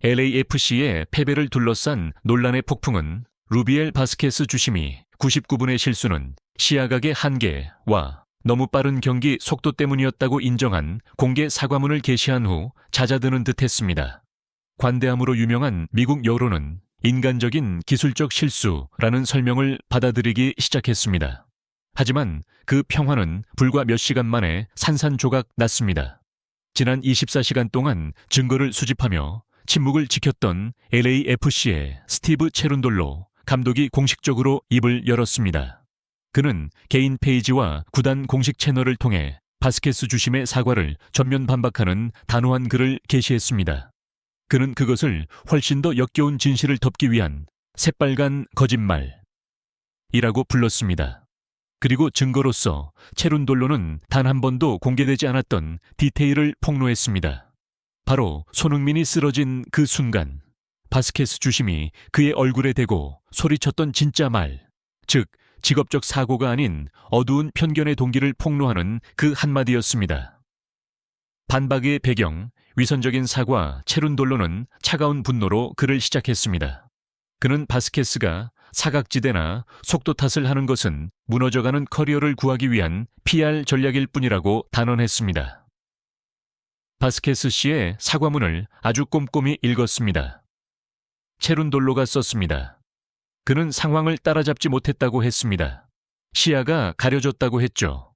LAFC의 패배를 둘러싼 논란의 폭풍은 루비엘 바스케스 주심이 99분의 실수는 시야각의 한계와 너무 빠른 경기 속도 때문이었다고 인정한 공개 사과문을 게시한 후 잦아드는 듯했습니다. 관대함으로 유명한 미국 여론은 인간적인 기술적 실수라는 설명을 받아들이기 시작했습니다. 하지만 그 평화는 불과 몇 시간 만에 산산조각 났습니다. 지난 24시간 동안 증거를 수집하며 침묵을 지켰던 LAFC의 스티브 체룬돌로 감독이 공식적으로 입을 열었습니다. 그는 개인 페이지와 구단 공식 채널을 통해 바스케스 주심의 사과를 전면 반박하는 단호한 글을 게시했습니다. 그는 그것을 훨씬 더 역겨운 진실을 덮기 위한 새빨간 거짓말이라고 불렀습니다. 그리고 증거로서 체룬돌로는 단 한 번도 공개되지 않았던 디테일을 폭로했습니다. 바로 손흥민이 쓰러진 그 순간 바스케스 주심이 그의 얼굴에 대고 소리쳤던 진짜 말, 즉 직업적 사고가 아닌 어두운 편견의 동기를 폭로하는 그 한마디였습니다. 반박의 배경, 위선적인 사과 체룬돌로는 차가운 분노로 글을 시작했습니다. 그는 바스케스가 사각지대나 속도 탓을 하는 것은 무너져가는 커리어를 구하기 위한 PR 전략일 뿐이라고 단언했습니다. 바스케스 씨의 사과문을 아주 꼼꼼히 읽었습니다. 체룬돌로가 썼습니다. 그는 상황을 따라잡지 못했다고 했습니다. 시야가 가려졌다고 했죠.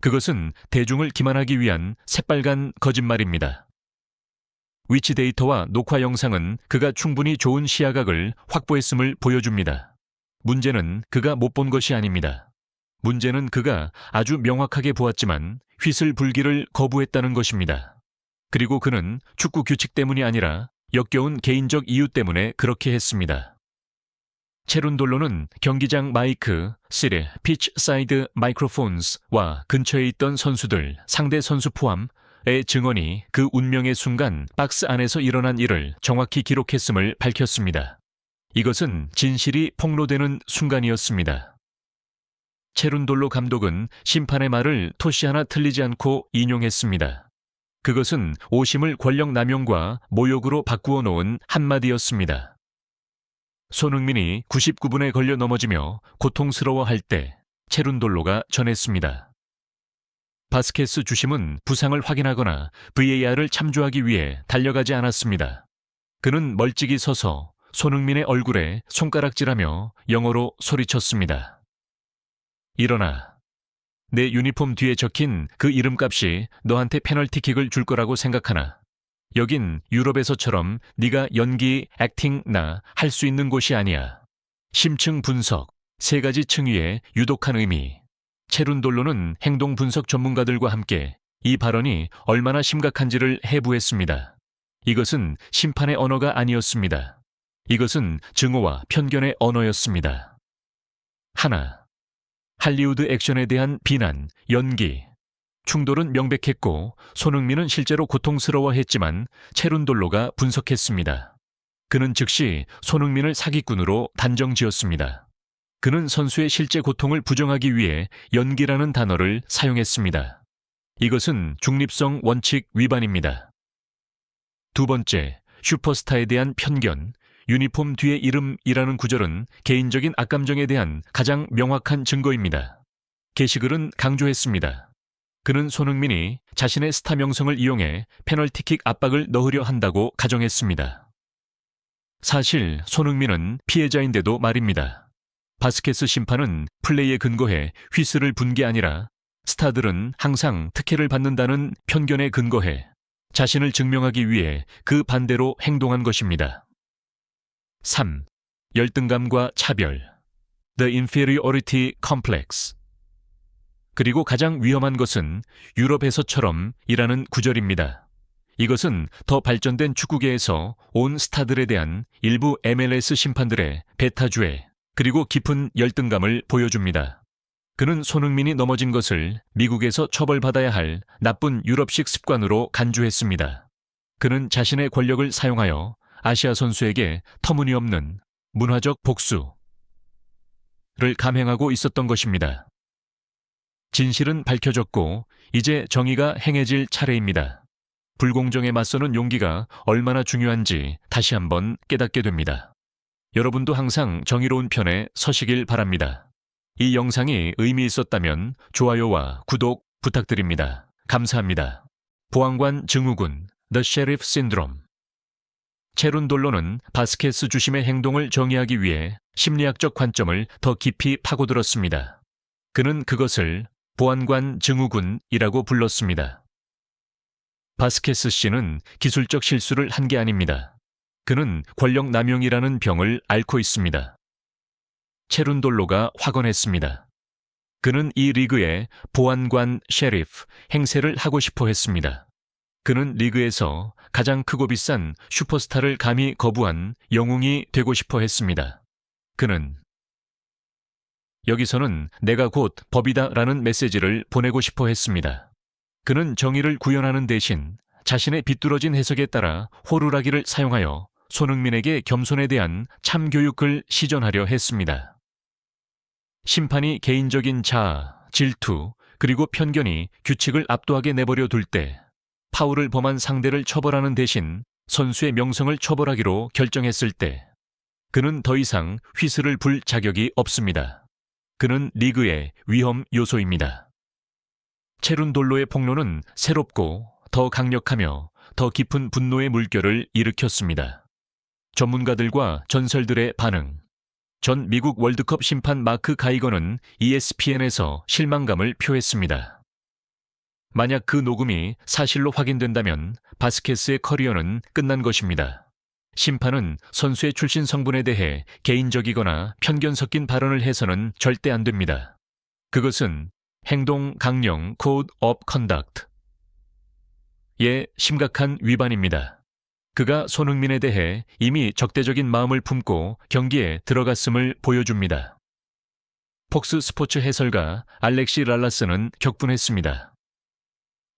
그것은 대중을 기만하기 위한 새빨간 거짓말입니다. 위치 데이터와 녹화 영상은 그가 충분히 좋은 시야각을 확보했음을 보여줍니다. 문제는 그가 못 본 것이 아닙니다. 문제는 그가 아주 명확하게 보았지만 휘슬 불기를 거부했다는 것입니다. 그리고 그는 축구 규칙 때문이 아니라 역겨운 개인적 이유 때문에 그렇게 했습니다. 체룬돌로는 경기장 마이크, 시리, 피치 사이드 마이크로폰스와 근처에 있던 선수들, 상대 선수 포함의 증언이 그 운명의 순간 박스 안에서 일어난 일을 정확히 기록했음을 밝혔습니다. 이것은 진실이 폭로되는 순간이었습니다. 체룬돌로 감독은 심판의 말을 토시 하나 틀리지 않고 인용했습니다. 그것은 오심을 권력 남용과 모욕으로 바꾸어 놓은 한마디였습니다. 손흥민이 99분에 걸려 넘어지며 고통스러워할 때 체룬돌로가 전했습니다. 바스케스 주심은 부상을 확인하거나 VAR을 참조하기 위해 달려가지 않았습니다. 그는 멀찍이 서서 손흥민의 얼굴에 손가락질하며 영어로 소리쳤습니다. 일어나. 내 유니폼 뒤에 적힌 그 이름값이 너한테 페널티킥을 줄 거라고 생각하나? 여긴 유럽에서처럼 네가 연기, 액팅나 할 수 있는 곳이 아니야. 심층 분석, 3가지 층위의 유독한 의미. 체룬돌로는 행동 분석 전문가들과 함께 이 발언이 얼마나 심각한지를 해부했습니다. 이것은 심판의 언어가 아니었습니다. 이것은 증오와 편견의 언어였습니다. 하나, 할리우드 액션에 대한 비난, 연기. 충돌은 명백했고 손흥민은 실제로 고통스러워했지만 체룬돌로가 분석했습니다. 그는 즉시 손흥민을 사기꾼으로 단정지었습니다. 그는 선수의 실제 고통을 부정하기 위해 연기라는 단어를 사용했습니다. 이것은 중립성 원칙 위반입니다. 두 번째, 슈퍼스타에 대한 편견. 유니폼 뒤에 이름이라는 구절은 개인적인 악감정에 대한 가장 명확한 증거입니다. 게시글은 강조했습니다. 그는 손흥민이 자신의 스타 명성을 이용해 페널티킥 압박을 넣으려 한다고 가정했습니다. 사실 손흥민은 피해자인데도 말입니다. 바스케스 심판은 플레이에 근거해 휘슬을 분 게 아니라 스타들은 항상 특혜를 받는다는 편견에 근거해 자신을 증명하기 위해 그 반대로 행동한 것입니다. 3. 열등감과 차별. The inferiority complex. 그리고 가장 위험한 것은 유럽에서처럼 이라는 구절입니다. 이것은 더 발전된 축구계에서 온 스타들에 대한 일부 MLS 심판들의 배타주의 그리고 깊은 열등감을 보여줍니다. 그는 손흥민이 넘어진 것을 미국에서 처벌받아야 할 나쁜 유럽식 습관으로 간주했습니다. 그는 자신의 권력을 사용하여 아시아 선수에게 터무니없는 문화적 복수를 감행하고 있었던 것입니다. 진실은 밝혀졌고 이제 정의가 행해질 차례입니다. 불공정에 맞서는 용기가 얼마나 중요한지 다시 한번 깨닫게 됩니다. 여러분도 항상 정의로운 편에 서시길 바랍니다. 이 영상이 의미 있었다면 좋아요와 구독 부탁드립니다. 감사합니다. 보안관 증후군, The Sheriff Syndrome. 체룬돌로는 바스케스 주심의 행동을 정의하기 위해 심리학적 관점을 더 깊이 파고들었습니다. 그는 그것을 보안관 증후군이라고 불렀습니다. 바스케스 씨는 기술적 실수를 한 게 아닙니다. 그는 권력 남용이라는 병을 앓고 있습니다. 체룬돌로가 확언했습니다. 그는 이 리그의 보안관 셰리프 행세를 하고 싶어 했습니다. 그는 리그에서 가장 크고 비싼 슈퍼스타를 감히 거부한 영웅이 되고 싶어 했습니다. 그는 여기서는 내가 곧 법이다라는 메시지를 보내고 싶어 했습니다. 그는 정의를 구현하는 대신 자신의 비뚤어진 해석에 따라 호루라기를 사용하여 손흥민에게 겸손에 대한 참교육을 시전하려 했습니다. 심판이 개인적인 자아, 질투, 그리고 편견이 규칙을 압도하게 내버려 둘 때 파울을 범한 상대를 처벌하는 대신 선수의 명성을 처벌하기로 결정했을 때 그는 더 이상 휘슬을 불 자격이 없습니다. 그는 리그의 위험 요소입니다. 체룬돌로의 폭로는 새롭고 더 강력하며 더 깊은 분노의 물결을 일으켰습니다. 전문가들과 전설들의 반응. 전 미국 월드컵 심판 마크 가이거는 ESPN에서 실망감을 표했습니다. 만약 그 녹음이 사실로 확인된다면 바스케스의 커리어는 끝난 것입니다. 심판은 선수의 출신 성분에 대해 개인적이거나 편견 섞인 발언을 해서는 절대 안 됩니다. 그것은 행동 강령 Code of Conduct의 심각한 위반입니다. 그가 손흥민에 대해 이미 적대적인 마음을 품고 경기에 들어갔음을 보여줍니다. 폭스 스포츠 해설가 알렉시 랄라스는 격분했습니다.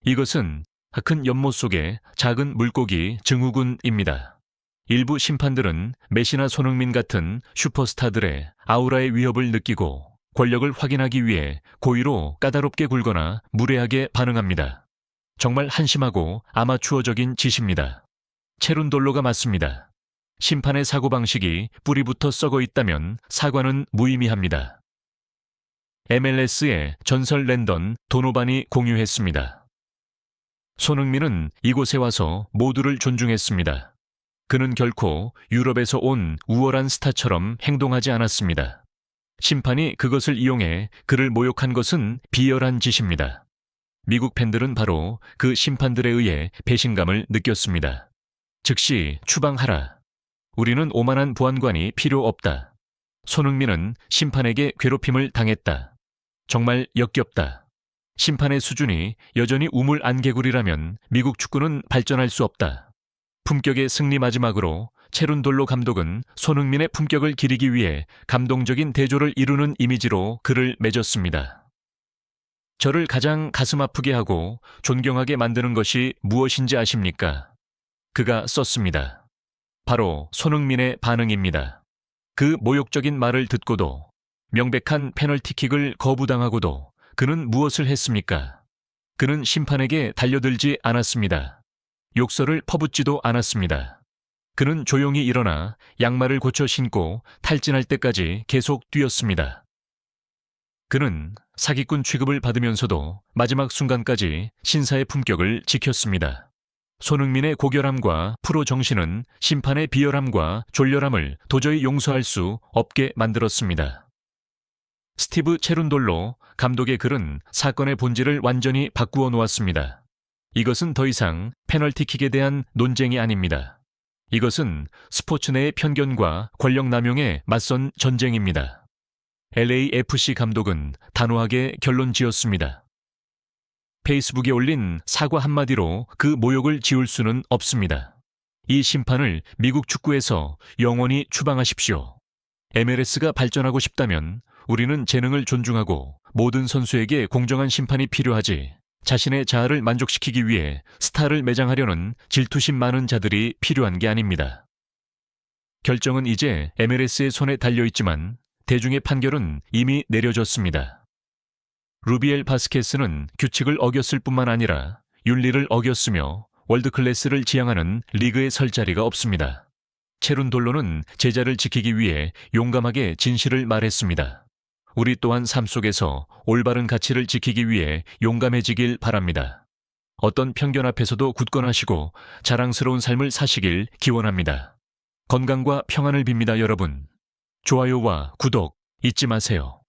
이것은 큰 연못 속의 작은 물고기 증후군입니다. 일부 심판들은 메시나 손흥민 같은 슈퍼스타들의 아우라의 위협을 느끼고 권력을 확인하기 위해 고의로 까다롭게 굴거나 무례하게 반응합니다. 정말 한심하고 아마추어적인 짓입니다. 체룬돌로가 맞습니다. 심판의 사고방식이 뿌리부터 썩어 있다면 사과는 무의미합니다. MLS의 전설 랜던 도노반이 공유했습니다. 손흥민은 이곳에 와서 모두를 존중했습니다. 그는 결코 유럽에서 온 우월한 스타처럼 행동하지 않았습니다. 심판이 그것을 이용해 그를 모욕한 것은 비열한 짓입니다. 미국 팬들은 바로 그 심판들에 의해 배신감을 느꼈습니다. 즉시 추방하라. 우리는 오만한 보안관이 필요 없다. 손흥민은 심판에게 괴롭힘을 당했다. 정말 역겹다. 심판의 수준이 여전히 우물 안개구리라면 미국 축구는 발전할 수 없다. 품격의 승리 마지막으로 체룬돌로 감독은 손흥민의 품격을 기리기 위해 감동적인 대조를 이루는 이미지로 글을 맺었습니다. 저를 가장 가슴 아프게 하고 존경하게 만드는 것이 무엇인지 아십니까? 그가 썼습니다. 바로 손흥민의 반응입니다. 그 모욕적인 말을 듣고도 명백한 페널티킥을 거부당하고도 그는 무엇을 했습니까? 그는 심판에게 달려들지 않았습니다. 욕설을 퍼붓지도 않았습니다. 그는 조용히 일어나 양말을 고쳐 신고 탈진할 때까지 계속 뛰었습니다. 그는 사기꾼 취급을 받으면서도 마지막 순간까지 신사의 품격을 지켰습니다. 손흥민의 고결함과 프로 정신은 심판의 비열함과 졸렬함을 도저히 용서할 수 없게 만들었습니다. 스티브 체룬돌로 감독의 글은 사건의 본질을 완전히 바꾸어 놓았습니다. 이것은 더 이상 페널티킥에 대한 논쟁이 아닙니다. 이것은 스포츠 내의 편견과 권력 남용에 맞선 전쟁입니다. LAFC 감독은 단호하게 결론 지었습니다. 페이스북에 올린 사과 한마디로 그 모욕을 지울 수는 없습니다. 이 심판을 미국 축구에서 영원히 추방하십시오. MLS가 발전하고 싶다면 우리는 재능을 존중하고 모든 선수에게 공정한 심판이 필요하지, 자신의 자아를 만족시키기 위해 스타를 매장하려는 질투심 많은 자들이 필요한 게 아닙니다. 결정은 이제 MLS의 손에 달려있지만 대중의 판결은 이미 내려졌습니다. 루비엘 바스케스는 규칙을 어겼을 뿐만 아니라 윤리를 어겼으며 월드클래스를 지향하는 리그에 설 자리가 없습니다. 체룬돌로는 제자를 지키기 위해 용감하게 진실을 말했습니다. 우리 또한 삶 속에서 올바른 가치를 지키기 위해 용감해지길 바랍니다. 어떤 편견 앞에서도 굳건하시고 자랑스러운 삶을 사시길 기원합니다. 건강과 평안을 빕니다, 여러분. 좋아요와 구독 잊지 마세요.